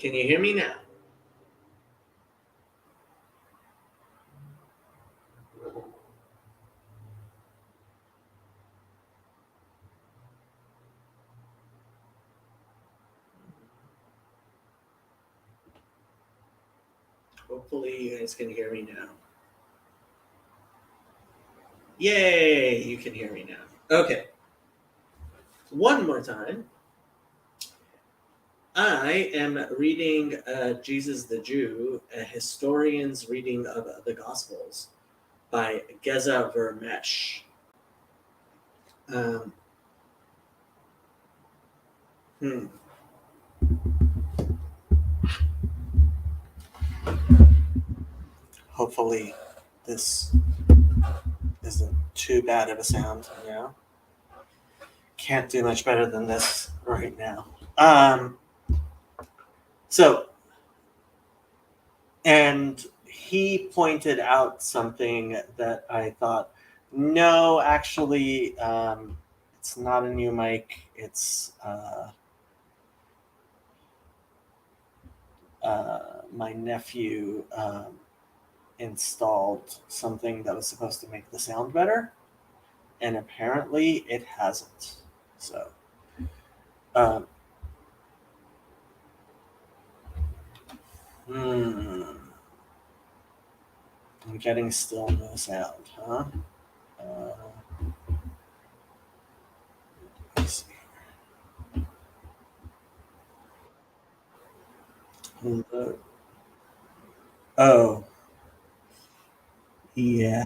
Can you hear me now? Hopefully you guys can hear me now. Yay, you can hear me now. Okay. One more time. I am reading Jesus the Jew, a historian's reading of the Gospels by Geza Vermesh. Um, hmm. Hopefully this isn't too bad of a sound, Can't do much better than this right now. So, and he pointed out something that I thought, no, actually, it's not a new mic. It's my nephew installed something that was supposed to make the sound better, and apparently it hasn't. So, I'm getting still no sound, huh? Let's see. Hello. Oh, yeah.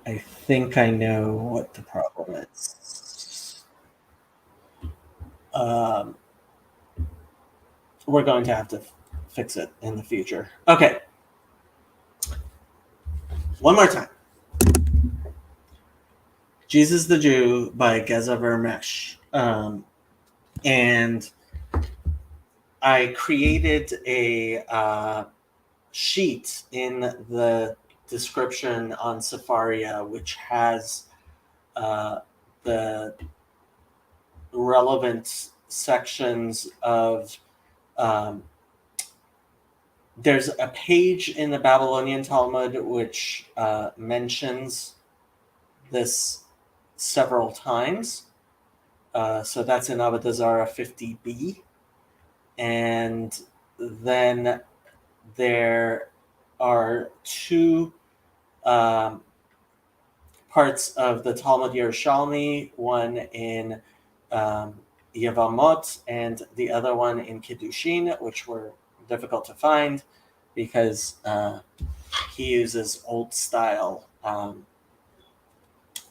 I think I know what the problem is. Um, we're going to have to fix it in the future. Okay. One more time. Jesus the Jew by Geza Vermesh. And I created a sheet in the description on Safaria, which has the relevant sections of. There's a page in the Babylonian Talmud which mentions this several times. So that's in Avodah Zarah 50b. And then there are two parts of the Talmud Yerushalmi, one in Yevamot and the other one in Kiddushin, which were difficult to find because he uses old style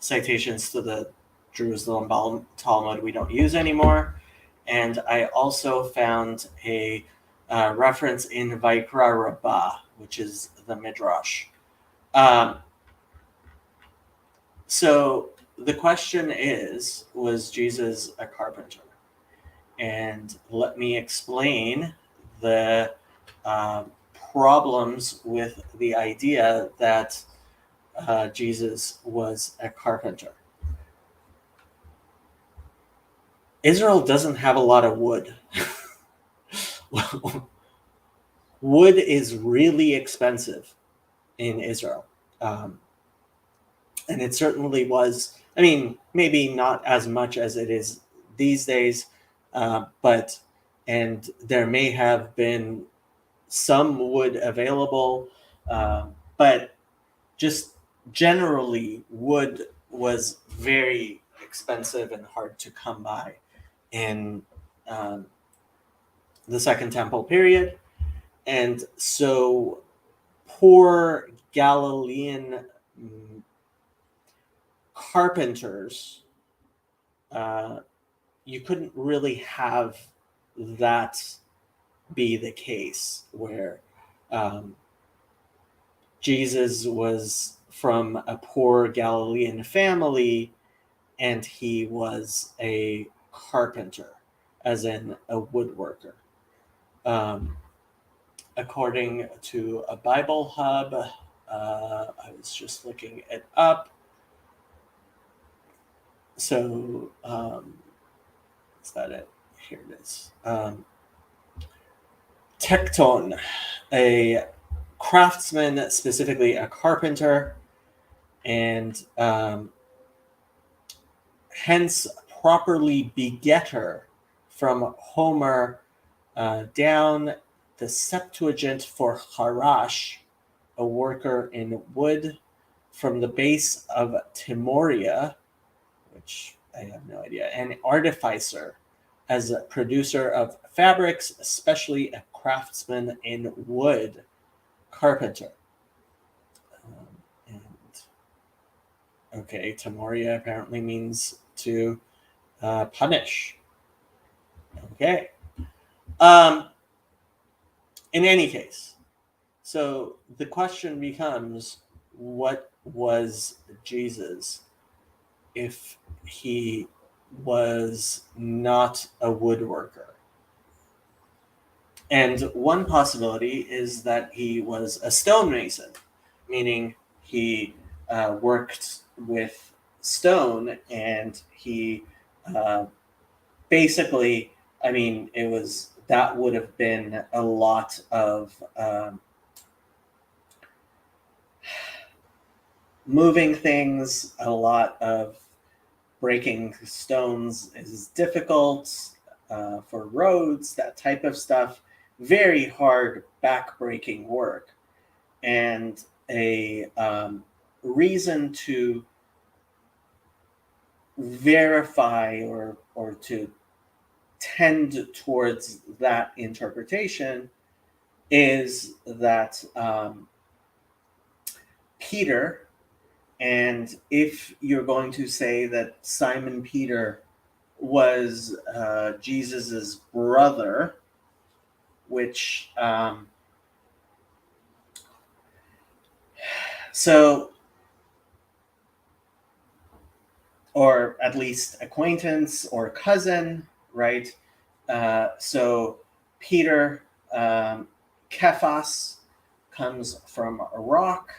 citations to the Jerusalem Talmud we don't use anymore. And I also found a reference in Vaikra Rabbah, which is the Midrash. So the question is, was Jesus a carpenter? And let me explain the problems with the idea that Jesus was a carpenter. Israel doesn't have a lot of wood. Wood is really expensive in Israel. And it certainly was, I mean, maybe not as much as it is these days, but there may have been some wood available, but just generally, wood was very expensive and hard to come by in the Second Temple period. And so poor Galilean carpenters, you couldn't really have that be the case where Jesus was from a poor Galilean family and he was a carpenter, as in a woodworker. According to a Bible Hub, I was just looking it up. So is that it? Here it is. Tecton, a craftsman, specifically a carpenter, and hence properly begetter from Homer down the Septuagint for Harash, a worker in wood, from the base of Timoria, which I have no idea, an artificer, as a producer of fabrics, especially a craftsman in wood, Carpenter. And okay, Timoria apparently means to punish. Okay. Um, in any case, so the question becomes, what was Jesus if he was not a woodworker? And one possibility is that he was a stonemason, meaning he worked with stone, and he basically, I mean, it was that would have been a lot of moving things, a lot of breaking stones is difficult for roads, that type of stuff. Very hard back-breaking work. And a reason to verify or to tend towards that interpretation is that Peter, and if you're going to say that Simon Peter was Jesus's brother, which so, or at least acquaintance or cousin, right? So Peter, Kephas, comes from a rock,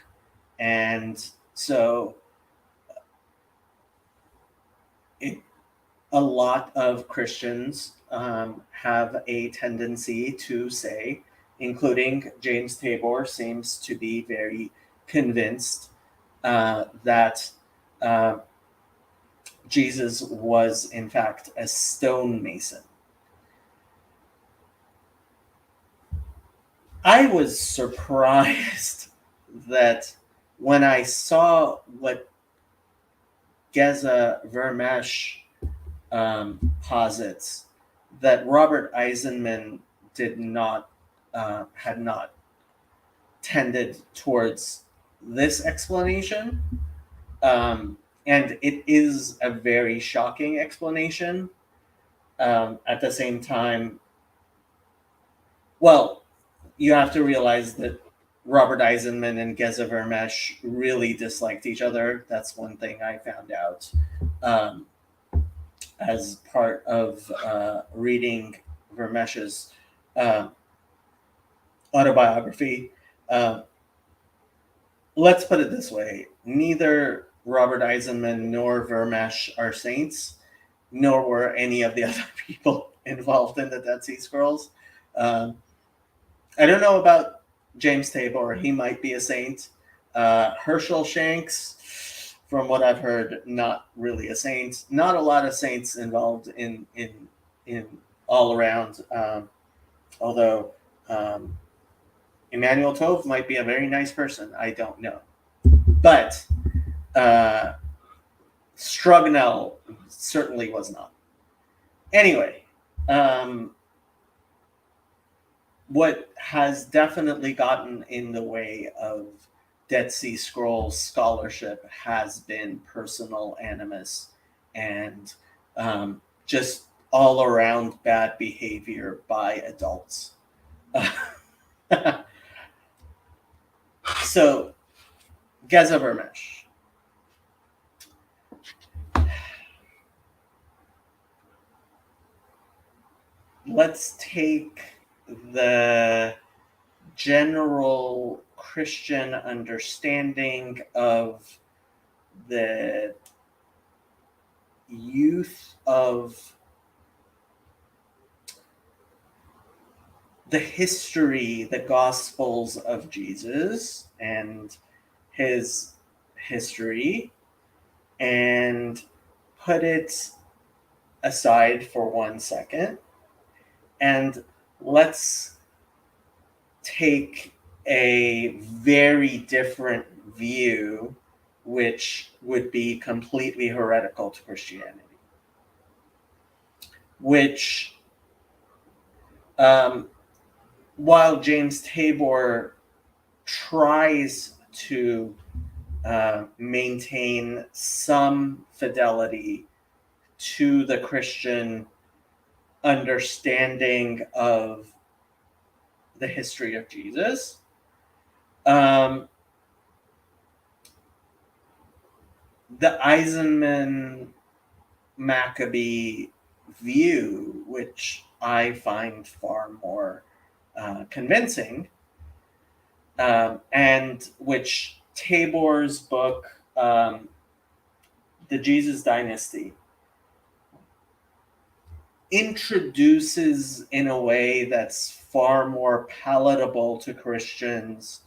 and so a lot of Christians have a tendency to say, including James Tabor, seems to be very convinced that Jesus was, in fact, a stonemason. I was surprised that when I saw what Geza Vermesh posits, that Robert Eisenman had not tended towards this explanation. And it is a very shocking explanation. At the same time, well, you have to realize that Robert Eisenman and Geza Vermesh really disliked each other. That's one thing I found out as part of reading Vermesh's autobiography. Let's put it this way: neither Robert Eisenman nor Vermesh are saints, nor were any of the other people involved in the Dead Sea Scrolls. I don't know about James Tabor. He might be a saint. Herschel Shanks, from what I've heard, not really a saint. Not a lot of saints involved in all around. Although Emmanuel Tove might be a very nice person. I don't know. But Strugnell certainly was not. Anyway, what has definitely gotten in the way of Dead Sea Scrolls scholarship has been personal animus and just all around bad behavior by adults. So, Geza Vermesh. Let's take the general Christian understanding of the youth of the history, the Gospels of Jesus and his history, and put it aside for 1 second, and let's take a very different view, which would be completely heretical to Christianity, which, while James Tabor tries to maintain some fidelity to the Christian understanding of the history of Jesus, the Eisenman Maccabee view, which I find far more convincing, and which Tabor's book, The Jesus Dynasty, introduces in a way that's far more palatable to Christians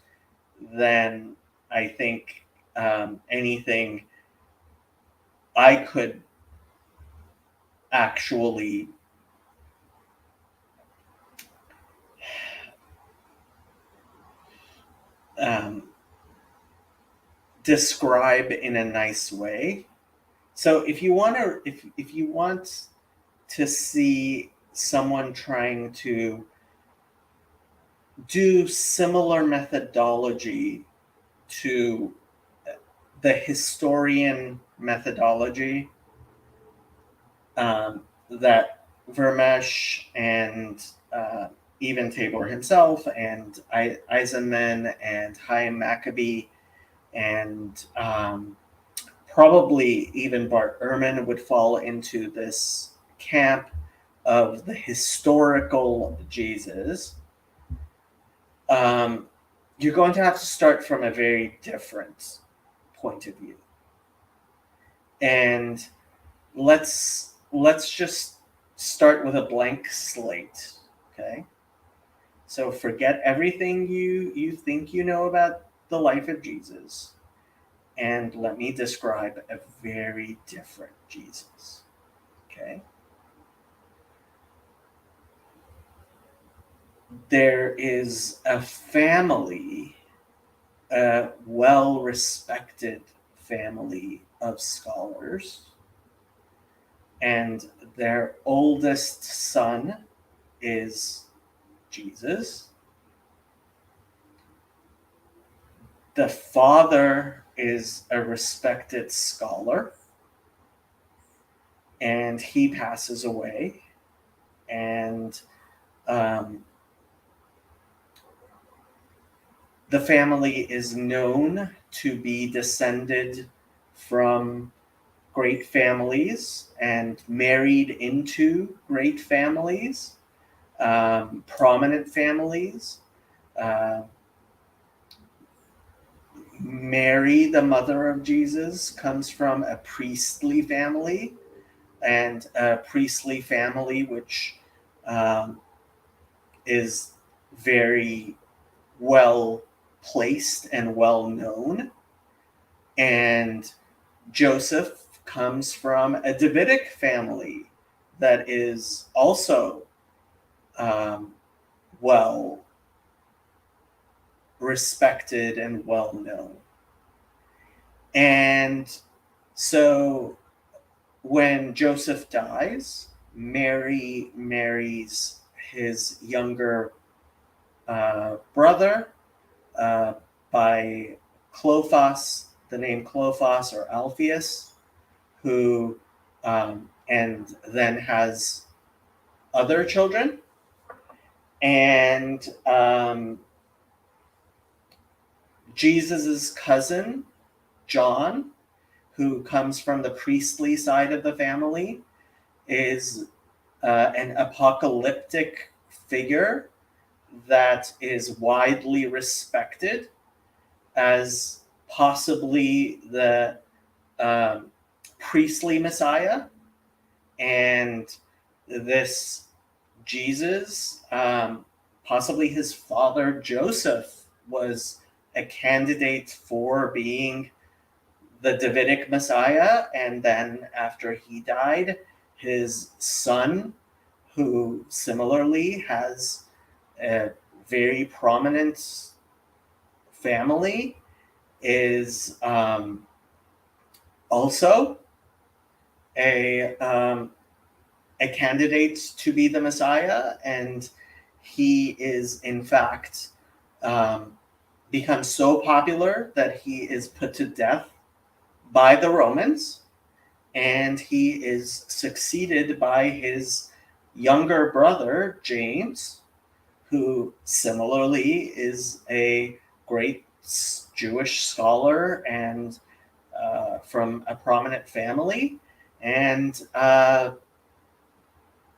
than I think anything I could actually describe in a nice way. So if you want to see someone trying to do similar methodology to the historian methodology that Vermesh and even Tabor himself and Eisenman and Chaim Maccabee and probably even Bart Ehrman would fall into this camp of the historical Jesus, you're going to have to start from a very different point of view. And let's just start with a blank slate, okay? So forget everything you think you know about the life of Jesus, and let me describe a very different Jesus, okay? There is a family, a well-respected family of scholars, and their oldest son is Jesus. The father is a respected scholar, and he passes away, and the family is known to be descended from great families and married into great families, prominent families. Mary, the mother of Jesus, comes from a priestly family, and a priestly family which is very well placed and well known. And Joseph comes from a Davidic family that is also well respected and well known. And so when Joseph dies, Mary marries his younger brother by Clophas, the name Clophas or Alphaeus, who and then has other children. And Jesus's cousin, John, who comes from the priestly side of the family, is an apocalyptic figure that is widely respected as possibly the priestly Messiah, And this Jesus, possibly his father Joseph, was a candidate for being the Davidic Messiah. And then after he died, his son, who similarly has a very prominent family, is also a a candidate to be the Messiah, and he is in fact um, become so popular that he is put to death by the Romans, and he is succeeded by his younger brother James, who similarly is a great Jewish scholar and from a prominent family, and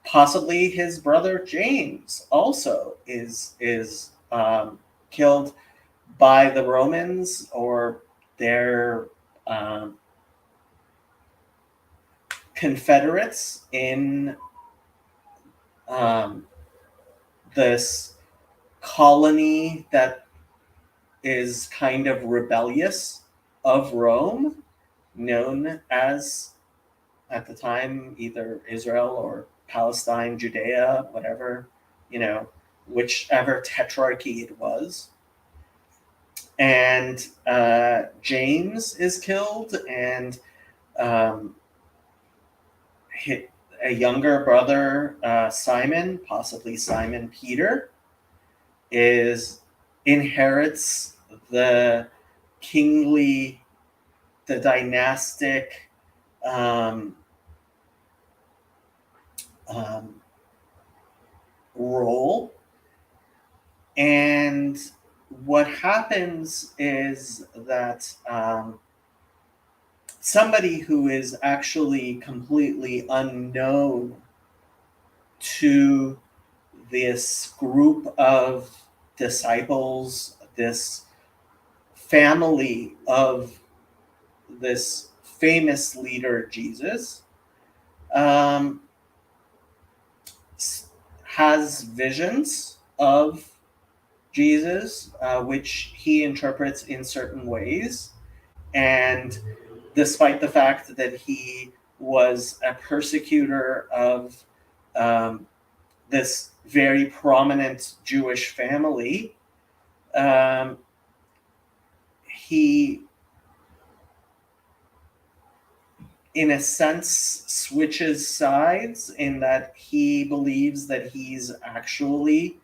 possibly his brother James also is killed by the Romans or their um, confederates in um, this colony that is kind of rebellious of Rome, known as, at the time, either Israel or Palestine, Judea, whatever, you know, whichever tetrarchy it was. And James is killed, and um, a younger brother, Simon, possibly Simon Peter, is inherits the kingly, the dynastic um, um, role. And what happens is that somebody who is actually completely unknown to this group of disciples, this family of this famous leader, Jesus, um, has visions of Jesus, which he interprets in certain ways. And despite the fact that he was a persecutor of um, this very prominent Jewish family, um, he, in a sense, switches sides in that he believes that he's actually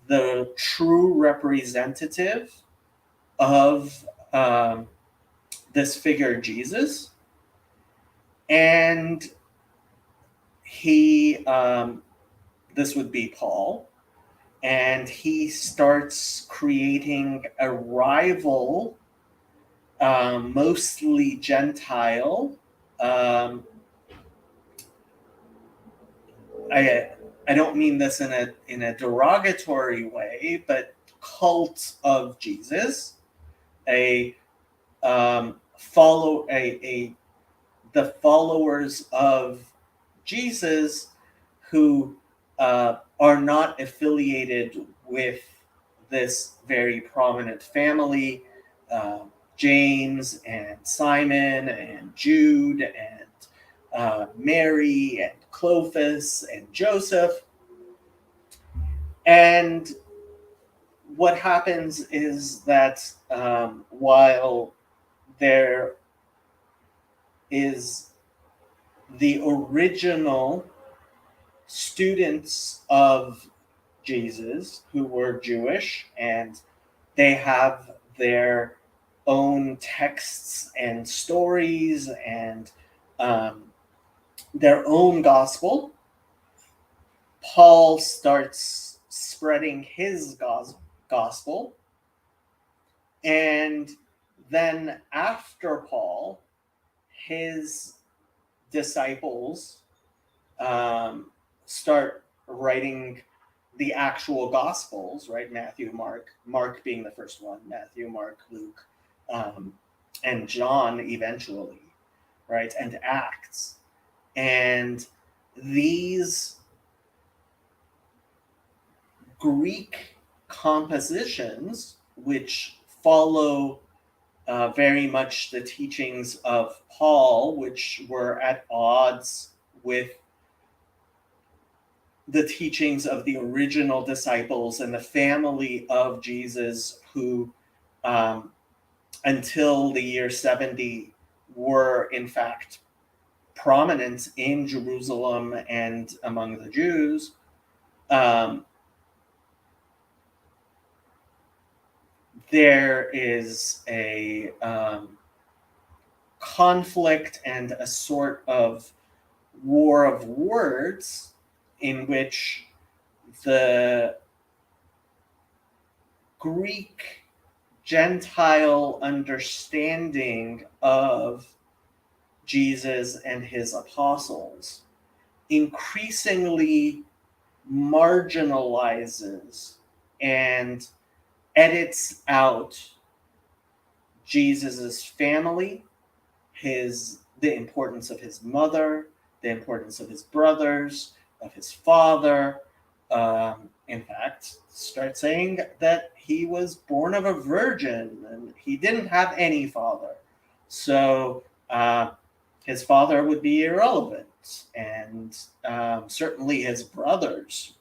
the true representative of this figure, Jesus. And he, this would be Paul, and he starts creating a rival, mostly Gentile. Um, I I don't mean this in a derogatory way, but cult of Jesus, a follow a the followers of Jesus who are not affiliated with this very prominent family, uh, James and Simon and Jude and Mary and Clopas and Joseph. And what happens is that while there is the original students of Jesus who were Jewish, and they have their own texts and stories and um, their own gospel. Paul starts spreading his gospel, and then after Paul, his disciples start writing the actual gospels, right? Matthew, Mark being the first one, Matthew, Mark, Luke, and John eventually, right? And Acts. And these Greek compositions, which follow very much the teachings of Paul, which were at odds with the teachings of the original disciples and the family of Jesus, who until the year 70 were in fact prominent in Jerusalem and among the Jews. There is a conflict and a sort of war of words in which the Greek Gentile understanding of Jesus and his apostles increasingly marginalizes and edits out Jesus's family, the importance of his mother, the importance of his brothers, of his father. In fact, start saying that he was born of a virgin and he didn't have any father. So his father would be irrelevant. And certainly his brothers,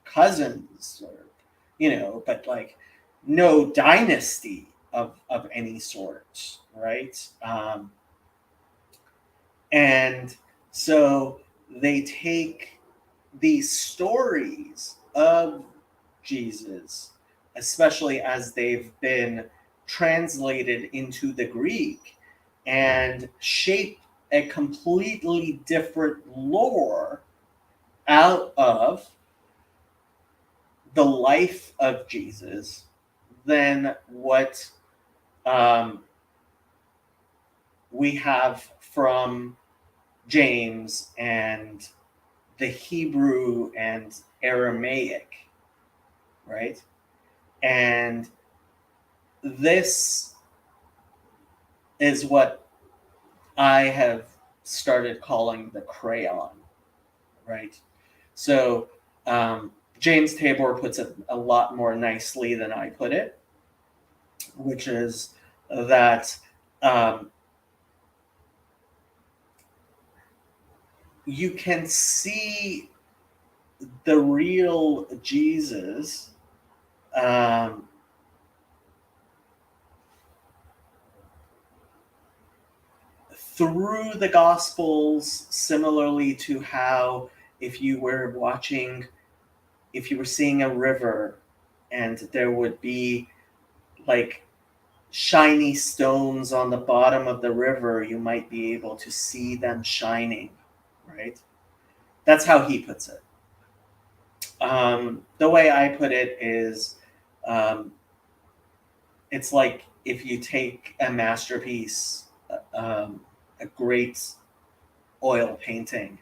cousins, or, but like no dynasty of any sort, right? And so they take these stories of Jesus, especially as they've been translated into the Greek, and shape a completely different lore out of the life of Jesus than what we have from James and the Hebrew and Aramaic, right? And this is what I have started calling the crayon, right? So James Tabor puts it a lot more nicely than I put it, which is that you can see the real Jesus through the Gospels, similarly to how if you were seeing a river and there would be like shiny stones on the bottom of the river, you might be able to see them shining, right? That's how he puts it. The way I put it is it's like if you take a masterpiece, a great oil painting,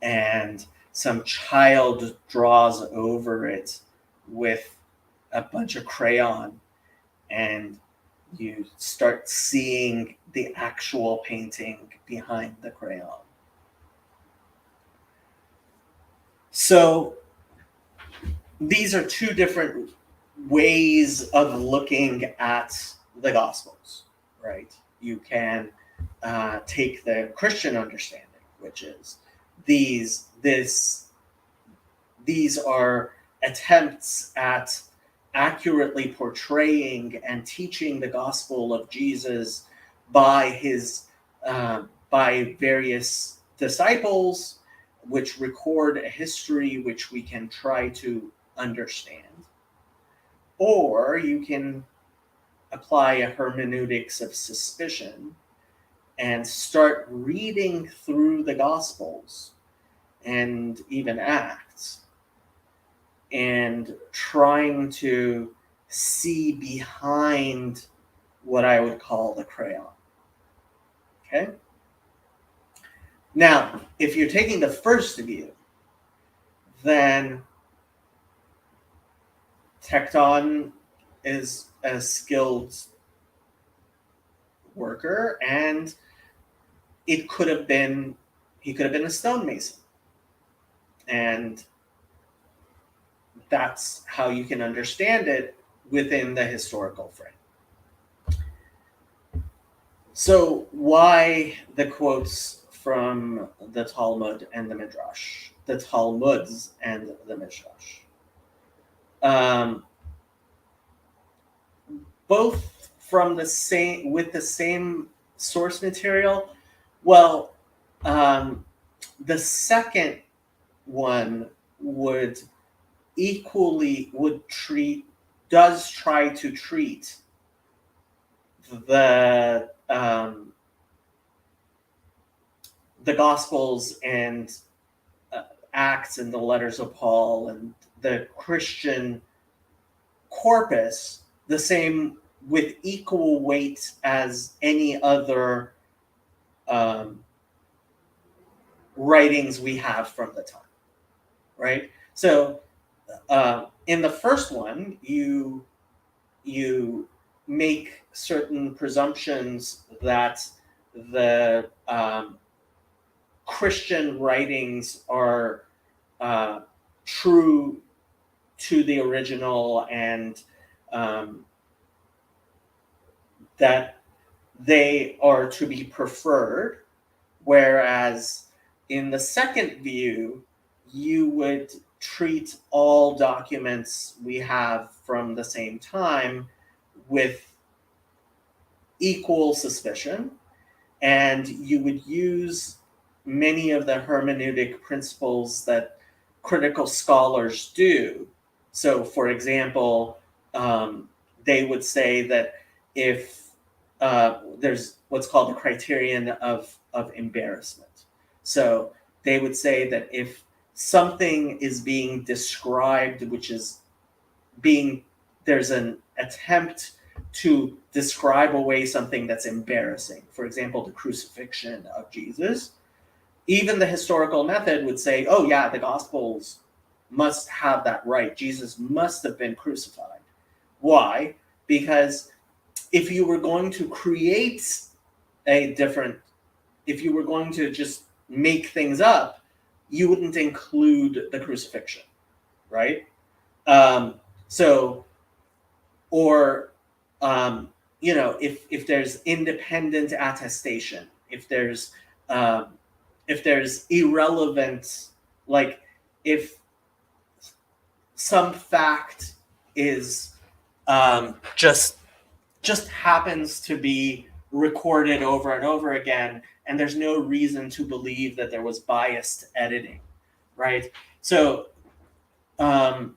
and some child draws over it with a bunch of crayon, and you start seeing the actual painting behind the crayon. So these are two different ways of looking at the Gospels, right? You can take the Christian understanding, which is these are attempts at accurately portraying and teaching the gospel of Jesus by various disciples, which record a history which we can try to understand. Or you can apply a hermeneutics of suspicion and start reading through the Gospels and even Acts and trying to see behind what I would call the crayon. Okay? Now, if you're taking the first view, then Tecton is a skilled worker, and he could have been a stonemason, And that's how you can understand it within the historical frame. So why the quotes from the Talmud and the Midrash, the Talmuds and the Midrash? Both from the same, with the same source material. Well, the second one would does try to treat the Gospels and Acts and the letters of Paul and the Christian corpus the same, with equal weight as any other writings we have from the time, right? So in the first one, you make certain presumptions that the Christian writings are true to the original, and that they are to be preferred, whereas in the second view, you would treat all documents we have from the same time with equal suspicion, and you would use many of the hermeneutic principles that critical scholars do. So, for example, they would say that if there's what's called the criterion of embarrassment. So they would say that if something is being described, which is there's an attempt to describe away something that's embarrassing, for example, the crucifixion of Jesus, even the historical method would say, oh yeah, the Gospels must have that right. Jesus must have been crucified. Why? Because if you were going to create if you were going to just make things up, you wouldn't include the crucifixion, right? If there's independent attestation, if there's irrelevant, like if some fact is just happens to be recorded over and over again, and there's no reason to believe that there was biased editing, right? So we're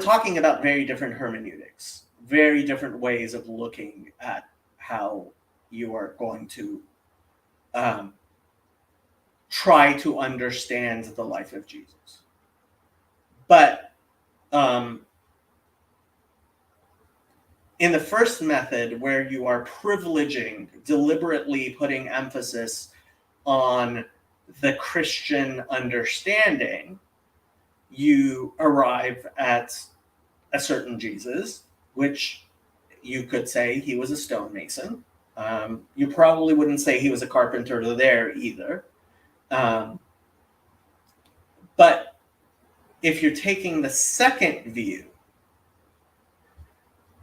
talking about very different hermeneutics, very different ways of looking at how you are going to try to understand the life of Jesus. But in the first method, where you are privileging, deliberately putting emphasis on the Christian understanding, you arrive at a certain Jesus, which you could say he was a stonemason. You probably wouldn't say he was a carpenter there either. But if you're taking the second view,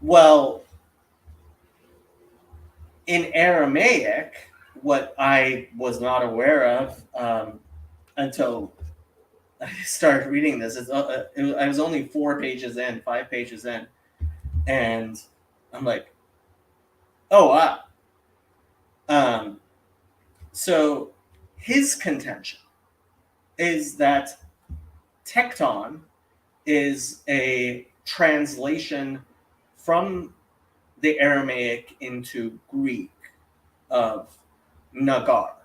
well, in Aramaic, what I was not aware of until I started reading this, I was only 5 pages in, and I'm like, oh, wow. So his contention is that tekton is a translation from the Aramaic into Greek of nagar.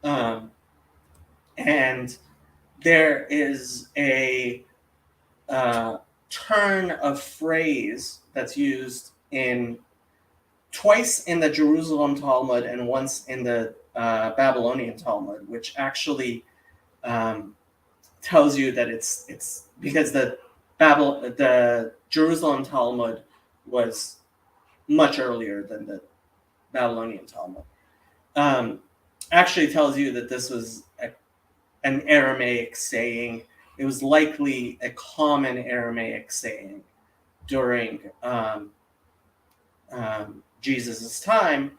And there is a turn of phrase that's used twice in the Jerusalem Talmud and once in the Babylonian Talmud, which actually tells you that it's because the Jerusalem Talmud was much earlier than the Babylonian Talmud. actually tells you that this was an Aramaic saying. It was likely a common Aramaic saying during Jesus' time,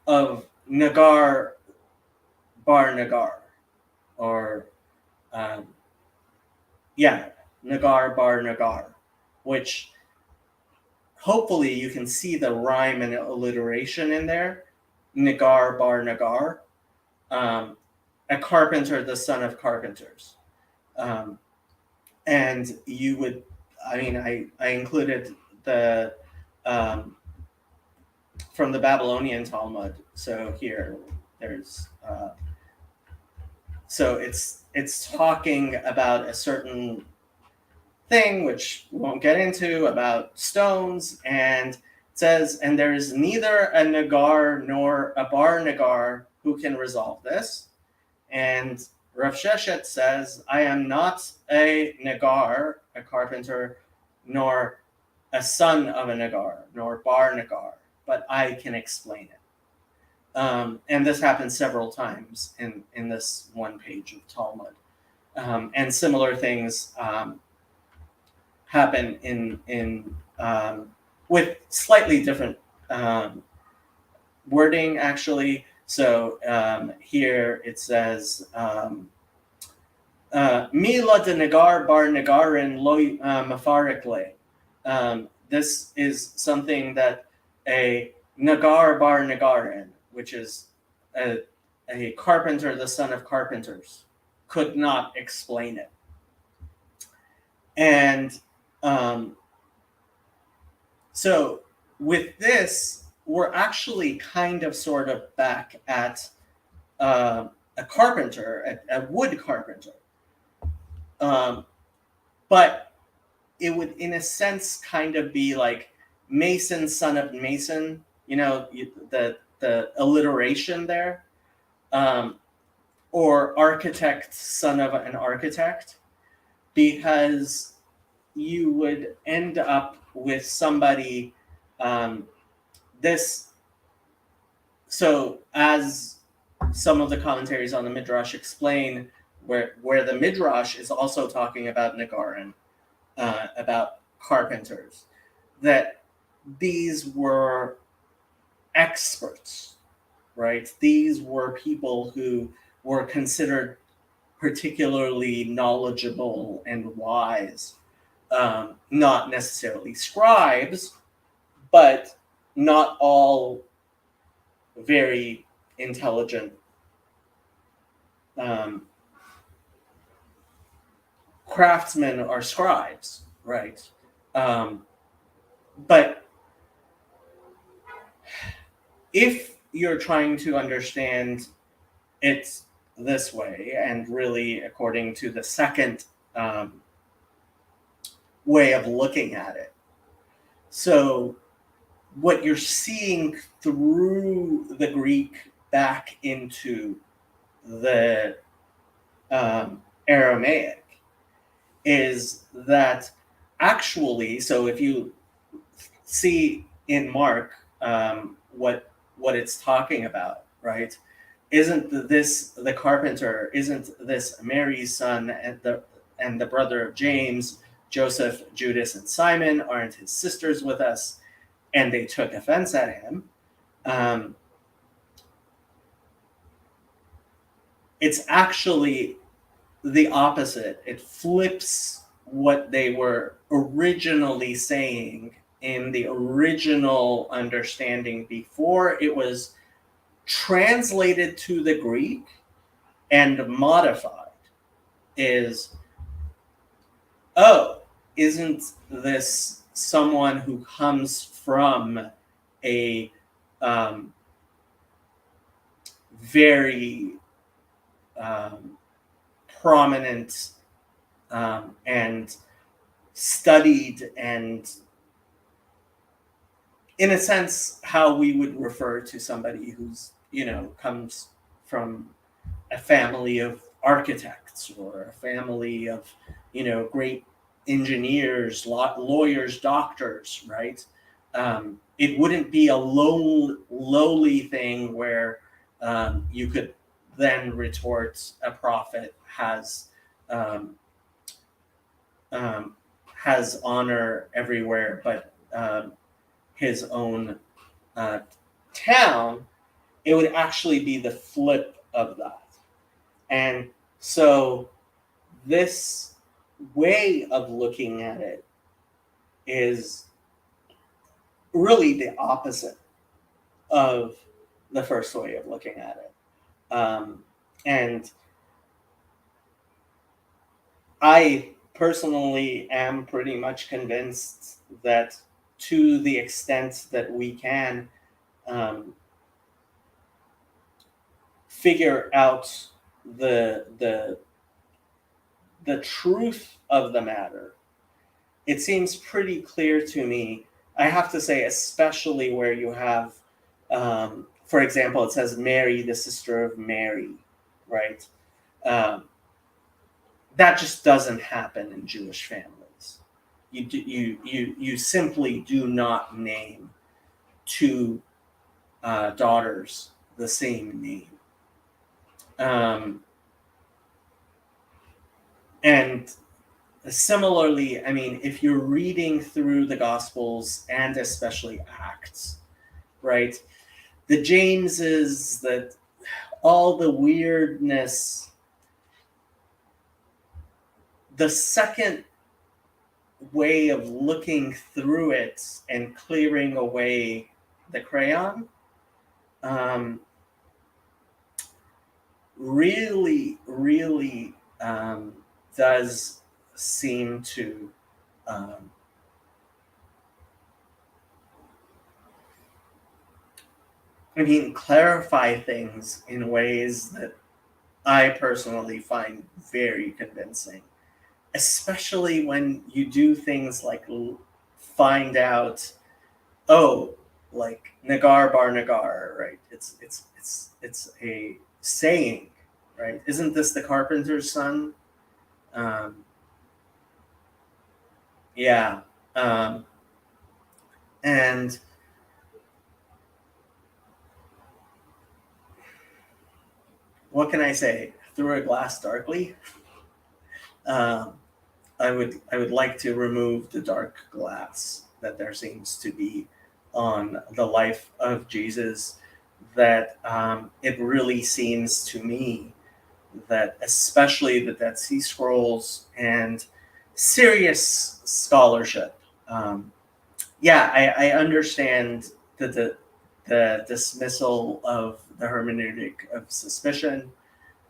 of Nagar bar Nagar, or um, yeah, Nagar bar Nagar, which hopefully you can see the rhyme and alliteration in there. Nagar bar Nagar, a carpenter, the son of carpenters. Um, and you would, I mean, I included the um, from the Babylonian Talmud. So here, there's so it's talking about a certain thing, which we won't get into, about stones, and it says, and there is neither a Nagar nor a Bar Nagar who can resolve this. And Rav Sheshet says, I am not a Nagar, a carpenter, nor a son of a Nagar, nor Bar Nagar, but I can explain it. And this happens several times in this one page of Talmud. And similar things happen in with slightly different wording, actually. So here it says, Mila de Nagar bar Nagarin lo mafarikle. This is something that a Nagar bar Nagarin, which is a carpenter, the son of carpenters, could not explain it. And so with this, we're actually kind of sort of back at a carpenter, a wood carpenter. But it would, in a sense, kind of be like Mason, son of Mason, the alliteration there, or architect, son of an architect, because you would end up with somebody so as some of the commentaries on the Midrash explain, where the Midrash is also talking about Nagarin, about carpenters, that these were experts, right? These were people who were considered particularly knowledgeable and wise, not necessarily scribes, but not all very intelligent craftsmen are scribes, right? But if you're trying to understand it this way, and really according to the second way of looking at it, so what you're seeing through the Greek back into the Aramaic is that actually, so if you see in Mark what it's talking about, right? Isn't this the carpenter? Isn't this Mary's son and the brother of James, Joseph, Judas, and Simon? Aren't his sisters with us? And they took offense at him. It's actually the opposite. It flips what they were originally saying in the original understanding before it was translated to the Greek and modified. Is, oh, isn't this someone who comes from a very prominent and studied, and in a sense how we would refer to somebody who's comes from a family of architects or a family of great engineers, lawyers, doctors, right? It wouldn't be a lowly thing where you could then retort a prophet um, has honor everywhere, but his own uh, town. It would actually be the flip of that. And so this way of looking at it is really the opposite of the first way of looking at it. And I personally am pretty much convinced that to the extent that we can um, figure out the the truth of the matter, it seems pretty clear to me. I have to say, especially where you have, for example, it says Mary, the sister of Mary, right? Um, that just doesn't happen in Jewish families. You simply do not name two daughters the same name. Um, and similarly, I mean, if you're reading through the Gospels and especially Acts, right? The Jameses, that all the weirdness, the second way of looking through it and clearing away the crayon um, really does seem to um, clarify things in ways that I personally find very convincing, especially when you do things like find out, oh, like Nagar bar Nagar, right? It's a saying, right? Isn't this the carpenter's son? Um, yeah, um, and what can I say? Through a glass darkly. Um, I would like to remove the dark glass that there seems to be on the life of Jesus. That it really seems to me that, especially the Dead Sea Scrolls and serious scholarship. Yeah, I understand the dismissal of the hermeneutic of suspicion.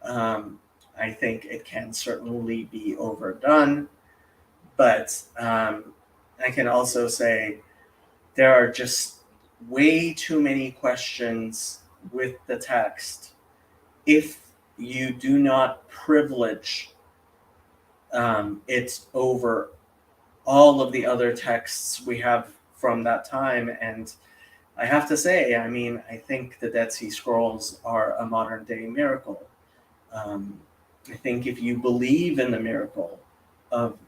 Um, I think it can certainly be overdone, but I can also say there are just way too many questions with the text if you do not privilege it over all of the other texts we have from that time. And I have to say, I think the Dead Sea Scrolls are a modern day miracle. I think if you believe in the miracle of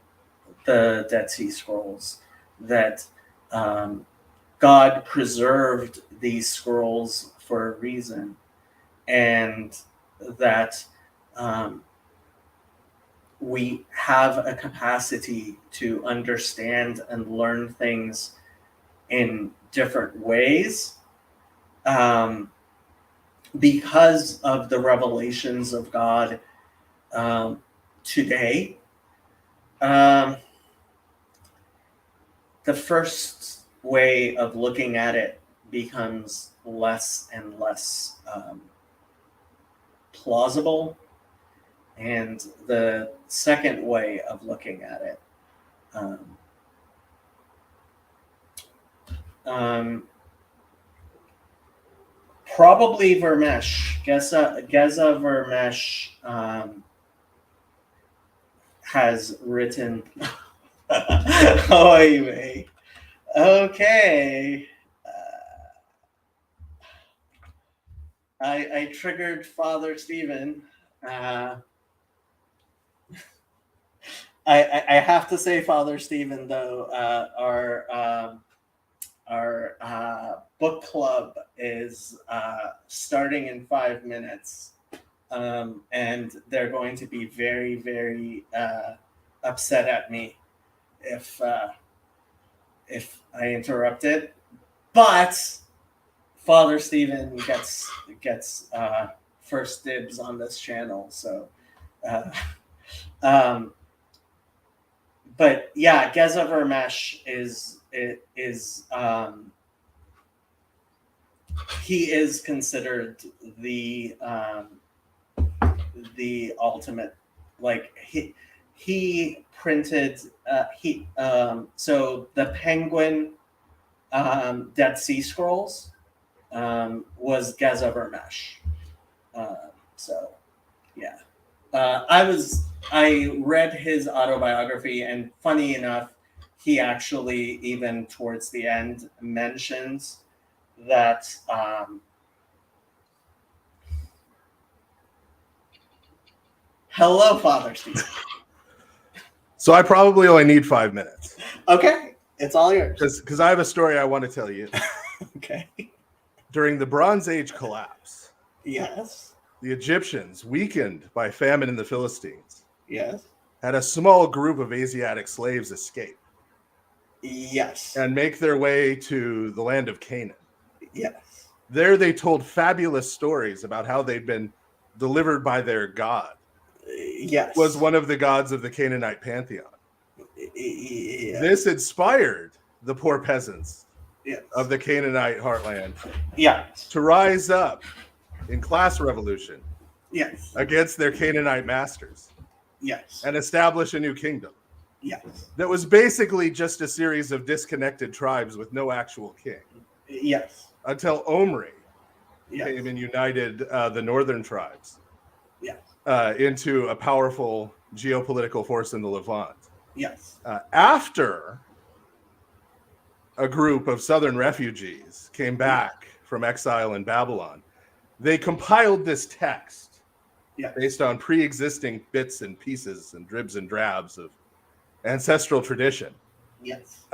the Dead Sea Scrolls, that um, God preserved these scrolls for a reason, and that um, we have a capacity to understand and learn things in different ways um, because of the revelations of God today. Um, the first way of looking at it becomes less and less plausible. And the second way of looking at it um, probably Vermesh. Geza Vermesh has written. Oy vey. Okay. I triggered Father Stephen. Uh, I have to say, Father Stephen, though, our book club is starting in 5 minutes, and they're going to be very, very upset at me if I interrupt it. But Father Stephen gets first dibs on this channel, so. Um, but yeah, Geza Vermesh is he is considered the ultimate, like he printed so the Penguin Dead Sea Scrolls was Geza Vermesh. So yeah. I read his autobiography, and funny enough, he actually, even towards the end, mentions that hello, Father Steve. So I probably only need 5 minutes. Okay, it's all yours. Because I have a story I want to tell you. Okay. During the Bronze Age collapse, yes, the Egyptians, weakened by famine in the Philistines, yes, had a small group of Asiatic slaves escape. Yes. And make their way to the land of Canaan. Yes. There they told fabulous stories about how they'd been delivered by their god. Yes. Was one of the gods of the Canaanite pantheon. Yes. This inspired the poor peasants yes. of the Canaanite heartland yes. to rise up in class revolution yes. against their Canaanite masters. Yes. And establish a new kingdom. Yes. That was basically just a series of disconnected tribes with no actual king. Yes. Until Omri yes. came and united the northern tribes yes. Into a powerful geopolitical force in the Levant. Yes. After a group of southern refugees came back from exile in Babylon, they compiled this text based on pre-existing bits and pieces and dribs and drabs of ancestral tradition. Yes.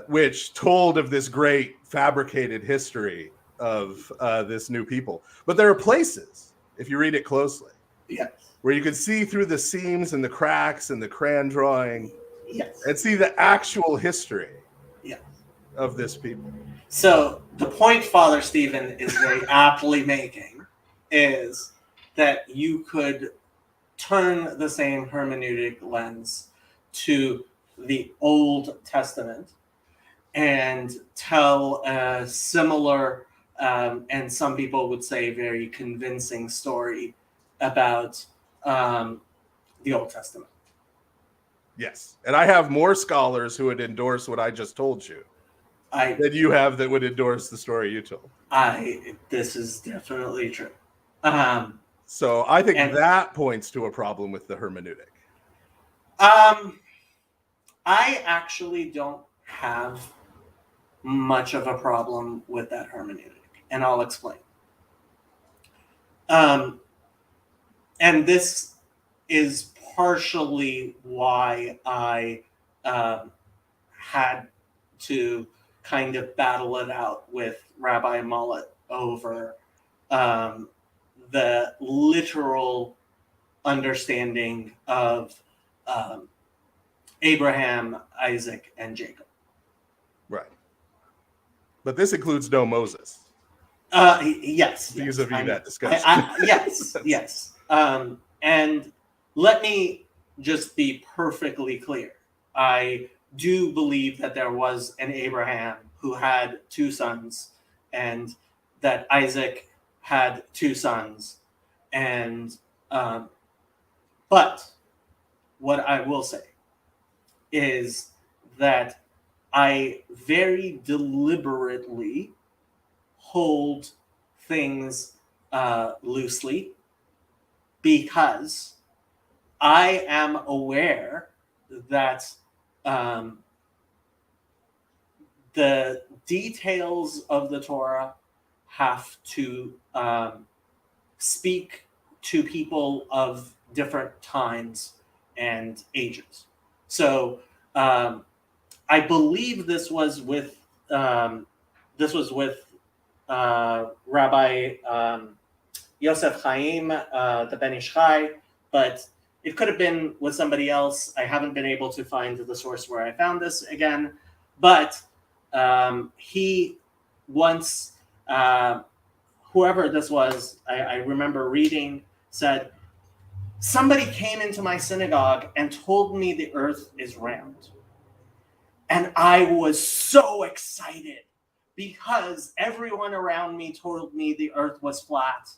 Which told of this great fabricated history of this new people. But there are places, if you read it closely, yes. where you can see through the seams and the cracks and the crayon drawing yes. and see the actual history yes. of this people. So the point Father Stephen is very aptly making is that you could turn the same hermeneutic lens to the Old Testament and tell a similar, and some people would say very convincing story about the Old Testament. Yes. And I have more scholars who would endorse what I just told you than you have that would endorse the story you told. This is definitely true. So I think that points to a problem with the hermeneutic. I actually don't have much of a problem with that hermeneutic, and I'll explain. And this is partially why I had to kind of battle it out with Rabbi Mullet over the literal understanding of Abraham, Isaac, and Jacob. Right. But this includes no Moses. Yes. Vis-a-vis that discussion. Yes, yes. And let me just be perfectly clear. I do believe that there was an Abraham who had 2 sons, and that Isaac had 2 sons. And but what I will say is that I very deliberately hold things loosely because I am aware that the details of the Torah have to speak to people of different times and ages. So I believe this was with this was with Rabbi Yosef Chaim, the Ben Ish Chai, but it could have been with somebody else. I haven't been able to find the source where I found this again, but he once, whoever this was, I remember reading, said, somebody came into my synagogue and told me the earth is round. And I was so excited because everyone around me told me the earth was flat.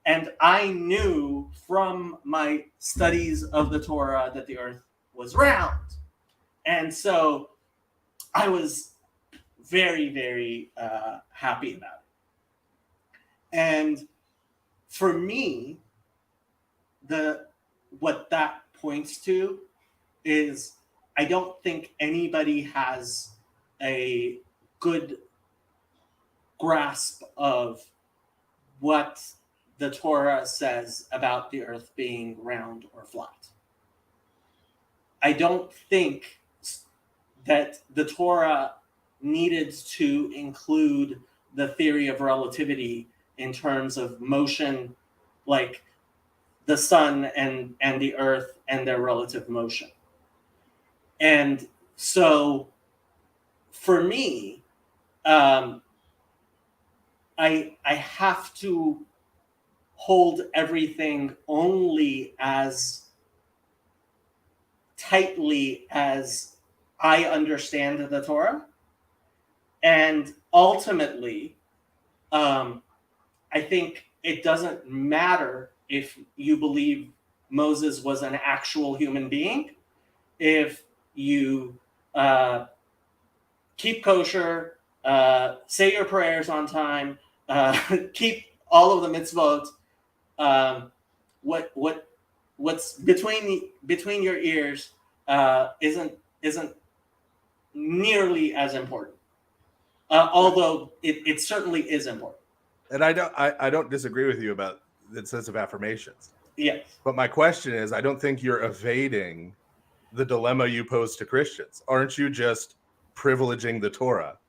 And I knew from my studies of the Torah that the earth was round. And so I was very, very happy about it. And for me, what that points to is I don't think anybody has a good grasp of what the Torah says about the earth being round or flat. I don't think that the Torah needed to include the theory of relativity in terms of motion, like the sun and the earth and their relative motion. And so for me, I have to hold everything only as tightly as I understand the Torah. And ultimately, I think it doesn't matter if you believe Moses was an actual human being, if you keep kosher, say your prayers on time, keep all of the mitzvot. What's between your ears isn't nearly as important. Although it certainly is important. And I don't disagree with you about the sense of affirmations. Yes. But my question is, I don't think you're evading the dilemma you pose to Christians. Aren't you just privileging the Torah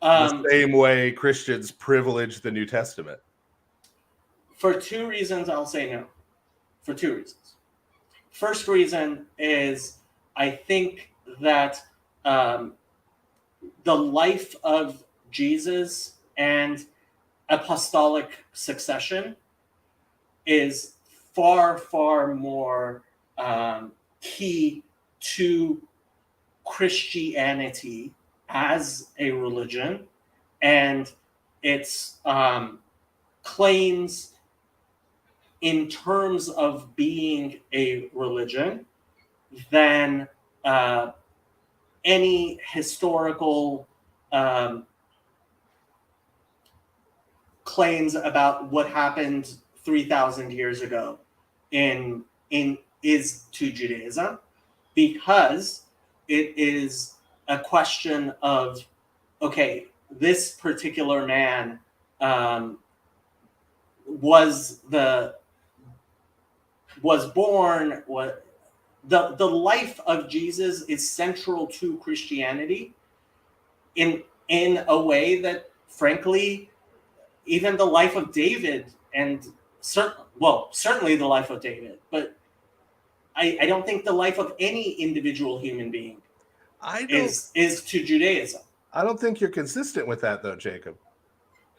the same way Christians privilege the New Testament? For two reasons, I'll say no. For two reasons. First reason is I think that the life of Jesus and apostolic succession is far, far more key to Christianity as a religion and its claims in terms of being a religion than any historical claims about what happened 3,000 years ago is to Judaism, because it is a question of, okay, this particular man was born. The life of Jesus is central to Christianity in a way that, frankly, even the life of David and certainly the life of David, but I don't think the life of any individual human being is to Judaism. I don't think you're consistent with that, though, Jacob.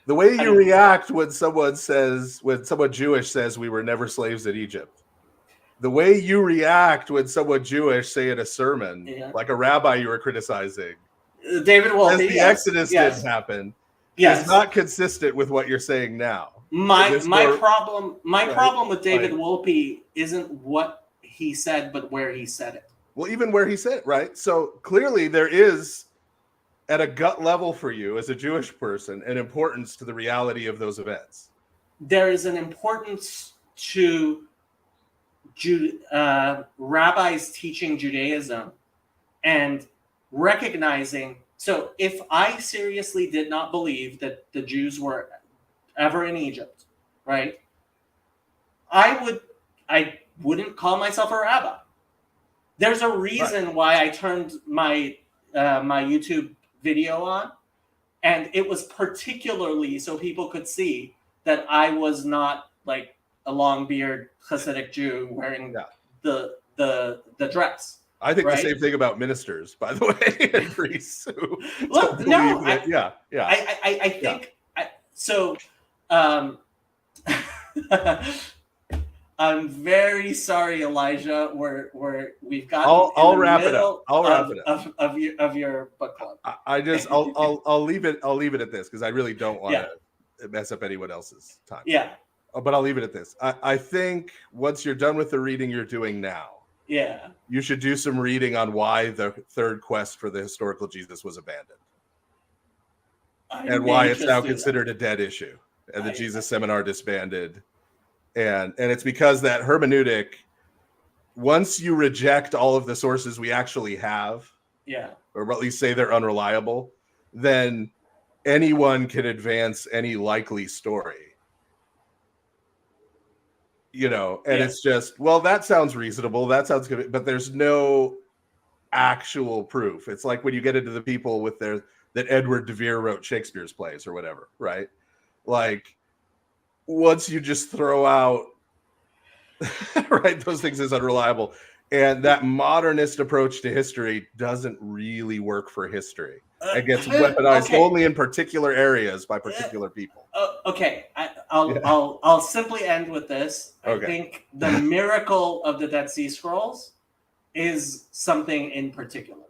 The way you react when someone Jewish says we were never slaves in Egypt, the way you react when someone Jewish say in a sermon, like a rabbi you were criticizing, David Wolpe, the Exodus didn't happen, is not consistent with what you're saying now. My problem with David Wolpe isn't what he said, but where he said it. Well, even where he said it, right? So clearly there is, at a gut level for you as a Jewish person, an importance to the reality of those events. There is an importance to rabbis teaching Judaism and recognizing. So if I seriously did not believe that the Jews were ever in Egypt, right, I wouldn't call myself a rabbi. There's a reason why I turned my YouTube video on And it was particularly so people could see that I was not like a long beard Hasidic Jew wearing the dress. I think right? the same thing about ministers, by the way, and priests who Look, don't no, believe that. I think so. I'm very sorry, Elijah. We've gotten I'll wrap it up. I'll wrap it up of your book club. I'll leave it at this because I really don't want to mess up anyone else's time. Yeah. But I'll leave it at this. I think once you're done with the reading you're doing now, you should do some reading on why the third quest for the historical Jesus was abandoned. And why it's now considered a dead issue. And the Jesus Seminar disbanded. And it's because that hermeneutic, once you reject all of the sources we actually have, or at least say they're unreliable, then anyone can advance any likely story. And it's just, well, that sounds reasonable. That sounds good. But there's no actual proof. It's like when you get into the people with that Edward de Vere wrote Shakespeare's plays or whatever, right? Like, once you just throw out, right, those things as unreliable. And that modernist approach to history doesn't really work for history. It gets weaponized only in particular areas by particular people. Okay, I'll simply end with this. I think the miracle of the Dead Sea Scrolls is something in particular.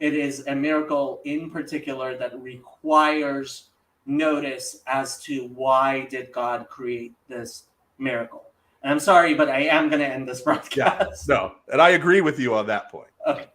It is a miracle in particular that requires notice as to why did God create this miracle. And I'm sorry, but I am going to end this broadcast. No, and I agree with you on that point. Okay.